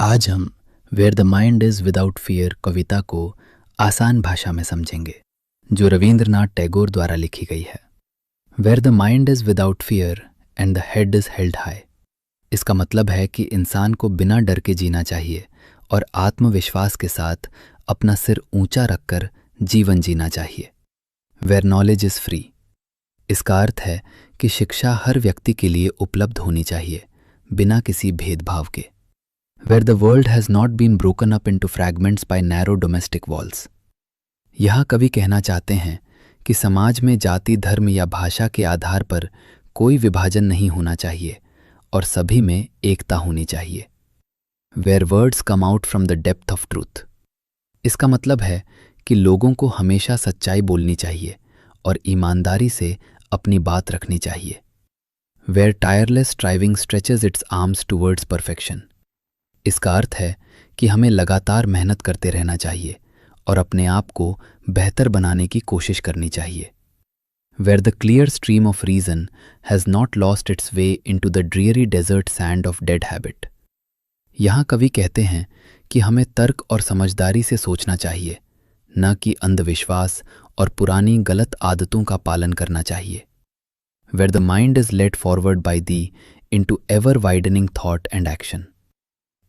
आज हम where the mind is without fear कविता को आसान भाषा में समझेंगे, जो रविंद्रनाथ टैगोर द्वारा लिखी गई है। Where the mind is without fear and the head is held high. इसका मतलब है कि इंसान को बिना डर के जीना चाहिए और आत्मविश्वास के साथ अपना सिर ऊंचा रखकर जीवन जीना चाहिए। Where knowledge is free. इसका अर्थ है कि शिक्षा हर व्यक्ति के लिए उपलब्ध होनी चाहिए, बिना किसी भेदभाव के। Where the world has not been broken up into fragments by narrow domestic walls। यह कवि कहना चाहते हैं कि समाज में जाति, धर्म या भाषा के आधार पर कोई विभाजन नहीं होना चाहिए और सभी में एकता होनी चाहिए। Where words come out from the depth of truth। इसका मतलब है कि लोगों को हमेशा सच्चाई बोलनी चाहिए और ईमानदारी से अपनी बात रखनी चाहिए। Where tireless striving stretches its arms towards perfection। इसका अर्थ है कि हमें लगातार मेहनत करते रहना चाहिए और अपने आप को बेहतर बनाने की कोशिश करनी चाहिए। Where the clear stream of reason has not lost its way into the dreary desert sand of dead habit। यहाँ कवि कहते हैं कि हमें तर्क और समझदारी से सोचना चाहिए, न कि अंधविश्वास और पुरानी गलत आदतों का पालन करना चाहिए। Where the mind is led forward by thee into ever widening thought and action।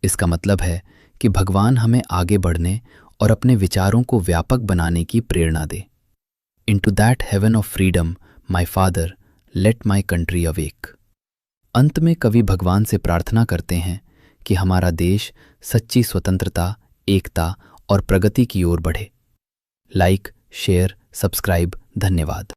इसका मतलब है कि भगवान हमें आगे बढ़ने और अपने विचारों को व्यापक बनाने की प्रेरणा दे। Into that heaven of freedom, my father, let my country awake। अंत में कवि भगवान से प्रार्थना करते हैं कि हमारा देश सच्ची स्वतंत्रता, एकता और प्रगति की ओर बढ़े। Like, share, subscribe. धन्यवाद।